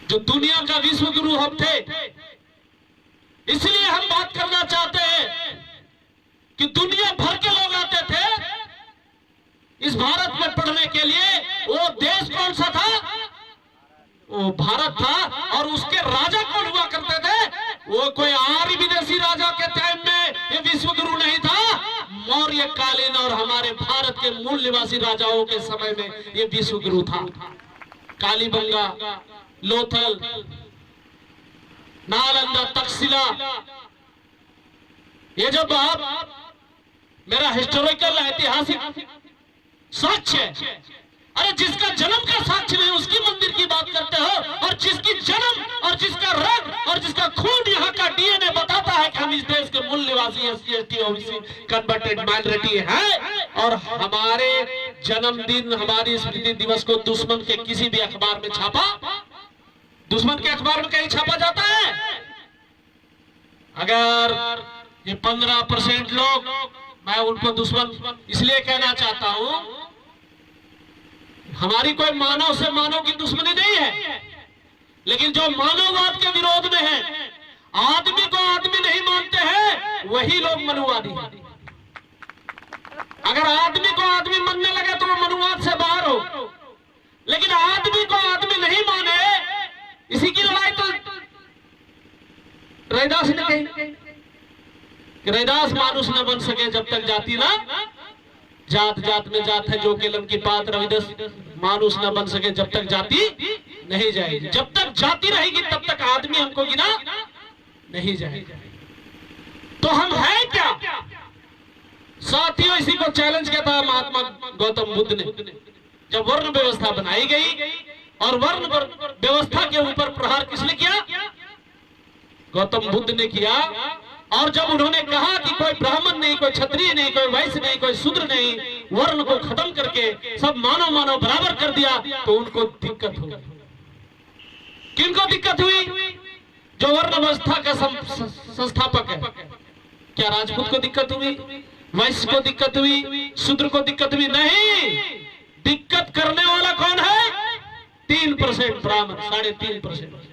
जो दुनिया का विश्व गुरु हम थे। इसलिए हम बात करना चाहते हैं कि दुनिया भर के लोग आते थे इस भारत में पढ़ने के लिए। वो देश कौन सा था? वो भारत था। और उसके राजा कौन हुआ करते थे? वो कोई आर्य विदेशी राजा के टाइम में ये विश्व गुरु नहीं था। मौर्य कालीन और हमारे भारत के मूल निवासी राजाओं के समय में ये विश्व गुरु था। कालीबंगा, लोथल, नालंदा, तक्षशिला, ये जब आप मेरा हिस्टोरिकल ऐतिहासिक साक्ष्य है। अरे जिसका जन्म का साक्ष्य नहीं उसकी मंदिर की बात करते हो, और जिसकी जन्म और जिसका रक्त और जिसका खून यहाँ का डीएनए बताता है कि हम इस देश के मूल निवासी SC ST OBC converted minority है। और हमारे जन्मदिन, हमारी स्मृति दिवस को दुश्मन के किसी भी अखबार में छापा, दुश्मन के अखबार में कहीं छापा जाता है? अगर ये 15% लोग, मैं उनको दुश्मन इसलिए कहना चाहता हूं, हमारी कोई मानव से मानव की दुश्मनी नहीं है, लेकिन जो मानववाद के विरोध में है, आदमी को आदमी नहीं मानते हैं, वही लोग मनुवादी हैं। अगर आदमी को आदमी मानने लगे तो वो मनुवाद से बाहर हो, लेकिन आदमी को आदमी नहीं माने, इसी की लड़ाई तो रैदास ने कही कि रैदास मानुष न बन सके जब तक जाति ना, जात जात में जात है जो केलन की बात, रविदास मानुष न बन सके जब तक जाति नहीं जाएगी। जब तक जाति रहेगी तब तक आदमी हमको गिना नहीं जाएगा। तो हम है क्या? साथियों, इसी को चैलेंज किया था महात्मा गौतम बुद्ध ने। जब वर्ण व्यवस्था बनाई गई, और वर्ण व्यवस्था के ऊपर प्रहार किसने किया? गौतम बुद्ध ने किया। और जब उन्होंने कहा कि कोई ब्राह्मण नहीं, कोई क्षत्रिय नहीं, कोई वैश्य नहीं, कोई शूद्र नहीं, वर्ण को खत्म करके सब मानव मानव बराबर कर दिया, तो उनको दिक्कत हुई। किनको दिक्कत हुई? जो वर्ण व्यवस्था का संस्थापक है। क्या राजपूत को दिक्कत हुई? वैश्य को दिक्कत हुई? शूद्र को दिक्कत हुई? नहीं, दिक्कत करने वाला कौन है? 3% ब्राह्मण, 3.5%।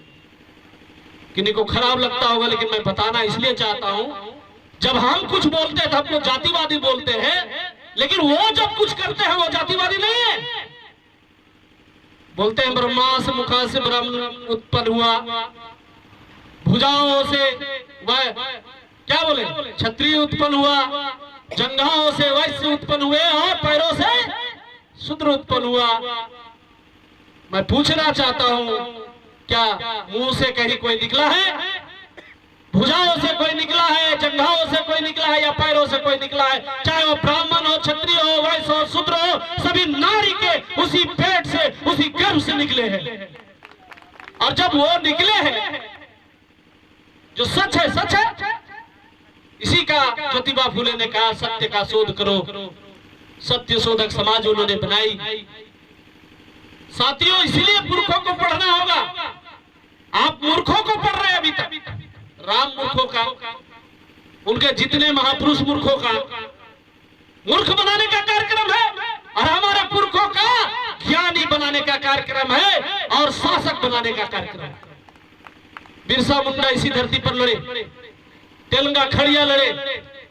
किन्हीं को खराब लगता होगा, लेकिन मैं बताना इसलिए चाहता हूं, जब हम कुछ बोलते हैं तो हम लोग जातिवादी बोलते हैं, लेकिन वो जब कुछ करते हैं वो जातिवादी नहीं है। बोलते हैं ब्रह्मा से मुखा से ब्रह्म उत्पन्न हुआ, भुजाओं से वह क्या बोले क्षत्रिय उत्पन्न हुआ, जंघाओं से वैश्य उत्पन्न हुए, और पैरों से शूद्र उत्पन्न हुआ। मैं पूछना चाहता हूं, क्या मुंह से कहीं कोई निकला है? भुजाओं से कोई निकला है, जंघाओं से कोई निकला है, या पैरों से कोई निकला है? चाहे वो ब्राह्मण हो, क्षत्रिय हो, वैश्य हो, शूद्र हो, सभी नारी के उसी पेट से, उसी गर्भ से निकले हैं। और जब वो निकले हैं, जो सच है सच है। इसी का ज्योतिबा फुले ने कहा, सत्य का शोध करो, सत्य शोधक समाज उन्होंने बनाई। साथियों, इसलिए मूर्खों को पढ़ना होगा। आप मूर्खों को पढ़ रहे हैं अभी तक, राम मूर्खों का, उनके जितने महापुरुष मूर्खों का मूर्ख बनाने का कार्यक्रम है, और हमारे पुरखों का ज्ञानी बनाने का कार्यक्रम है, और शासक बनाने का कार्यक्रम है। बिरसा मुंडा इसी धरती पर लड़े, तेलंगा खड़िया लड़े,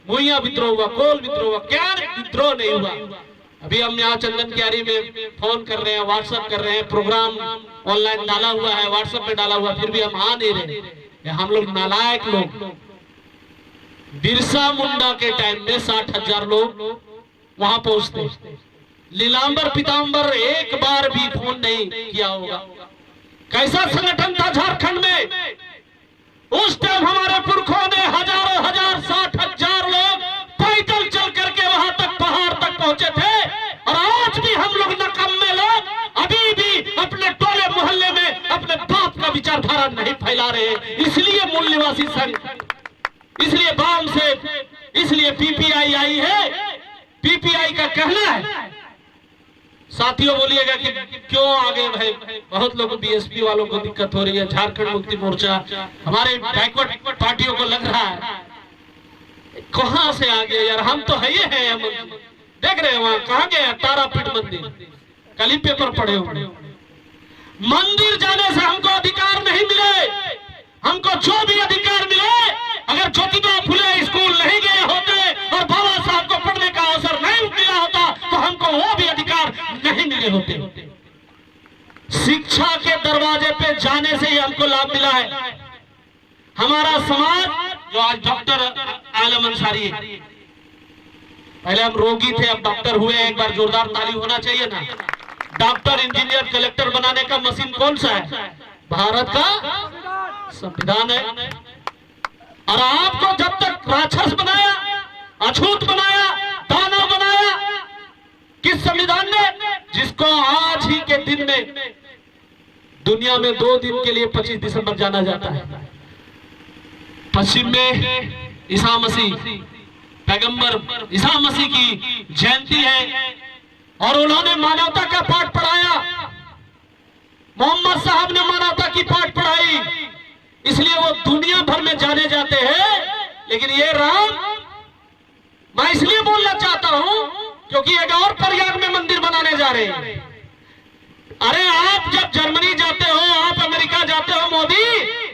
भूइया विद्रोह हुआ, कोल विद्रोह हुआ, क्या विद्रोह नहीं हुआ। अभी हम यहाँ चंदन क्यारी में फोन कर रहे हैं, व्हाट्सएप कर रहे हैं, प्रोग्राम ऑनलाइन डाला हुआ है, व्हाट्सएप पे डाला हुआ, फिर भी हम आ नहीं रहे। हम लोग नालायक लोग। बिरसा मुंडा के टाइम में 60,000 लोग वहां पहुंचते, लीलांबर पीतांबर एक बार भी फोन नहीं किया होगा। कैसा संगठन था झारखंड में? उस टाइम हमारे पुरखों ने हजारों हजार 60,000 लोग पैदल चल करके वहां तक, पहाड़ तक पहुंचे थे। और आज भी हम लोग नकम्मे लोग अभी भी अपने टोले मोहल्ले में अपने बाप का विचारधारा नहीं फैला रहे। इसलिए मूल निवासी संघ, इसलिए बाम से, इसलिए PPI आई है। PPI का कहना है, साथियों बोलिएगा कि क्यों आगे भाई, बहुत लोगों BSP वालों को दिक्कत हो रही है, झारखंड मुक्ति मोर्चा, हमारे बैकवर्ड पार्टियों को लग रहा है कहां से आ गए यार, हम तो है ही है। देख रहे हैं वहां कहां गए, तारापीठ मंदिर, कल ही पेपर पढ़े हो। मंदिर जाने से हमको अधिकार नहीं मिले, हमको जो भी अधिकार मिले, अगर ज्योतिबा फुले स्कूल नहीं गए होते और बाबा साहब को पढ़ने का अवसर नहीं मिला होता तो हमको वो भी अधिकार नहीं मिले होते। शिक्षा के दरवाजे पे जाने से ही हमको लाभ मिला है। हमारा समाज जो आज डॉक्टर आलम अंसारी है, पहले हम रोगी थे अब डॉक्टर हुए, एक बार जोरदार ताली होना चाहिए ना। डॉक्टर, इंजीनियर, कलेक्टर बनाने का मशीन कौन सा है? भारत का संविधान है। और आपको जब तक राक्षस बनाया, अछूत बनाया, दानव बनाया किस संविधान ने? जिसको आज ही के दिन में दुनिया में 2 दिन के लिए 25 दिसंबर जाना जाता है। पश्चिम में ईसा मसीह, पैगंबर ईसा मसीह की जयंती है और उन्होंने मानवता का पाठ पढ़ाया। मोहम्मद साहब ने मानवता की पाठ पढ़ाई, इसलिए वो दुनिया भर में जाने जाते हैं। लेकिन ये राम, मैं इसलिए बोलना चाहता हूं क्योंकि एक और प्रयाग में मंदिर बनाने जा रहे हैं। अरे आप जब जर्मनी जाते हो, आप अमेरिका जाते हो मोदी,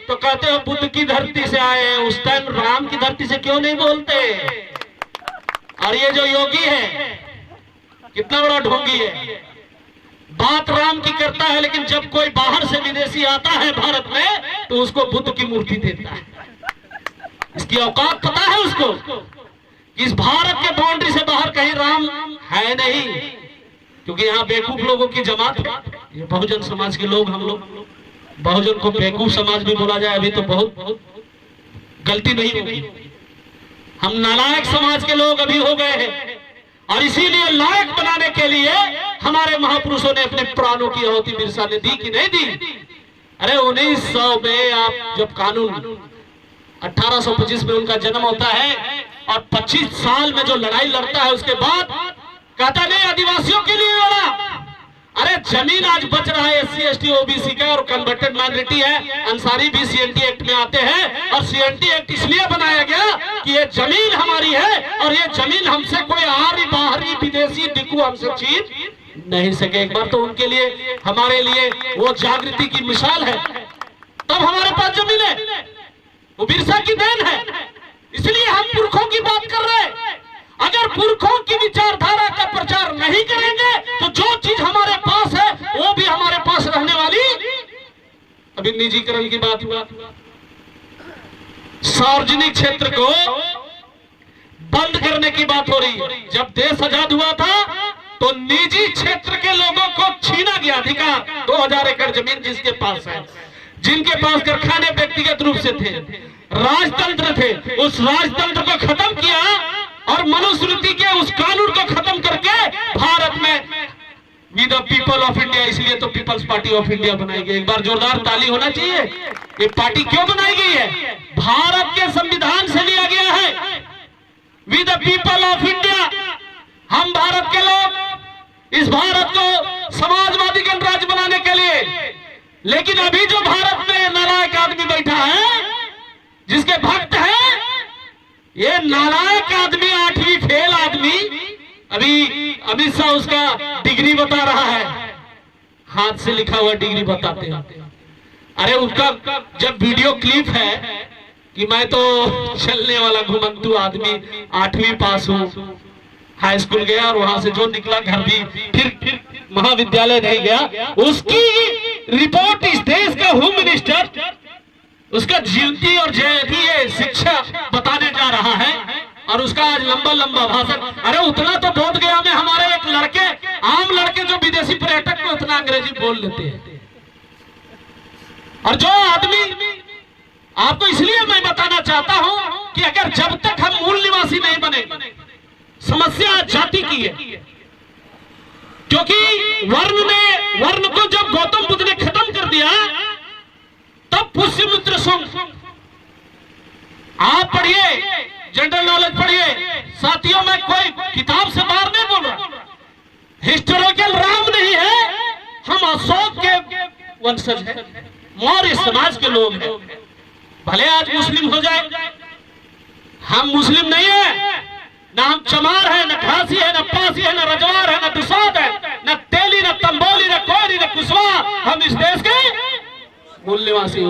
तो कहते हो बुद्ध की धरती से आए हैं, उस टाइम राम की धरती से क्यों नहीं बोलते? और ये जो योगी है कितना बड़ा ढोंगी है, बात राम की करता है, लेकिन जब कोई बाहर से विदेशी आता है भारत में तो उसको बुद्ध की मूर्ति देता है। इसकी औकात पता है उसको कि इस भारत के बाउंड्री से बाहर कहीं राम है नहीं, क्योंकि यहाँ बेवकूफ लोगों की जमात है। ये बहुजन समाज के लोग, हम लोग बहुजन को बेवकूफ समाज भी बोला जाए अभी तो बहुत गलती नहीं होगी। हम नालायक समाज के लोग अभी हो गए हैं और इसीलिए लायक बनाने के लिए हमारे महापुरुषों ने अपने प्राणों की आहुति बिरसा ने दी कि नहीं दी? अरे 1900 में आप जब कानून 1825 में उनका जन्म होता है और 25 साल में जो लड़ाई लड़ता है उसके बाद कहता नहीं आदिवासियों के लिए लड़ा। अरे जमीन आज बच रहा है SC ST OBC का और कन्वर्टेड माइनॉरिटी है। अंसारी भी CNT एक्ट में आते हैं और CNT एक्ट इसलिए बनाया गया कि ये जमीन हमारी है और ये जमीन हमसे कोई आरी बाहरी विदेशी डिकू हमसे छीन नहीं सके। एक बार तो उनके लिए, हमारे लिए वो जागृति की मिसाल है। तब हमारे पास जमीन है, वो बिरसा की देन है, इसलिए हम पुरखों की बात कर रहे हैं। अगर पुरखों की विचारधारा का प्रचार नहीं करेंगे तो जो चीज हमारे पास है वो भी हमारे पास रहने वाली। अभी निजीकरण की बात हुआ, सार्वजनिक क्षेत्र को बंद करने की बात हो रही है। जब देश आजाद हुआ था तो निजी क्षेत्र के लोगों को छीना गया अधिकार। 2000 एकड़ जमीन जिसके पास है, जिनके पास कारखाने व्यक्तिगत रूप से थे, राजतंत्र थे, उस राजतंत्र को खत्म किया और मनुस्मृति के उस कानून को खत्म करके भारत में we the people of India, इसलिए तो पीपल्स पार्टी ऑफ इंडिया बनाई गई। एक बार जोरदार ताली होना चाहिए। ये पार्टी क्यों बनाई गई है? भारत के संविधान से लिया गया है, we the people of India. हम भारत के लोग इस भारत को समाजवादी गणराज्य बनाने के लिए, लेकिन अभी जो भारत में नालायक आदमी बैठा है, जिसके भक्त है, ये नालायक आदमी, 8वीं फेल आदमी, अभी अमित शाह उसका डिग्री बता रहा है, हाथ से लिखा हुआ डिग्री बताते हैं। अरे उसका जब वीडियो क्लिप है कि मैं तो चलने वाला घुमंतु आदमी, 8वीं पास हूँ, हाई स्कूल गया और वहां से जो निकला घर भी, फिर महाविद्यालय नहीं गया, उसकी रिपोर्ट इस देश का होम मिनिस्टर उसका जीवती और जयती शिक्षा बताने जा रहा है और उसका आज लंबा लंबा भाषण। अरे उतना तो बोध गया में हमारे एक लड़के, आम लड़के जो विदेशी पर्यटक में उतना अंग्रेजी बोल लेते हैं। और जो आदमी, आपको इसलिए मैं बताना चाहता हूं कि अगर जब तक हम मूल निवासी नहीं बने, समस्या जाति की है, क्योंकि वर्ण को जब गौतम बुद्ध ने खत्म कर दिया तब पुष्यमित्र सुंग, आप पढ़िए, जनरल नॉलेज पढ़िए साथियों, मैं कोई किताब से बाहर नहीं बोल रहा, हिस्टोरिकल राम नहीं है, हम अशोक के वंशज हैं, मौर्य समाज के लोग हैं। भले आज मुस्लिम हो जाए, हम मुस्लिम नहीं है, ना हम चमार है, न घासी है, न पासी है, न रजवार है, न दुसाद है, न तेली, न तंबोली, न कोयरी, न कुशवा, हम इस देश के मूल निवासी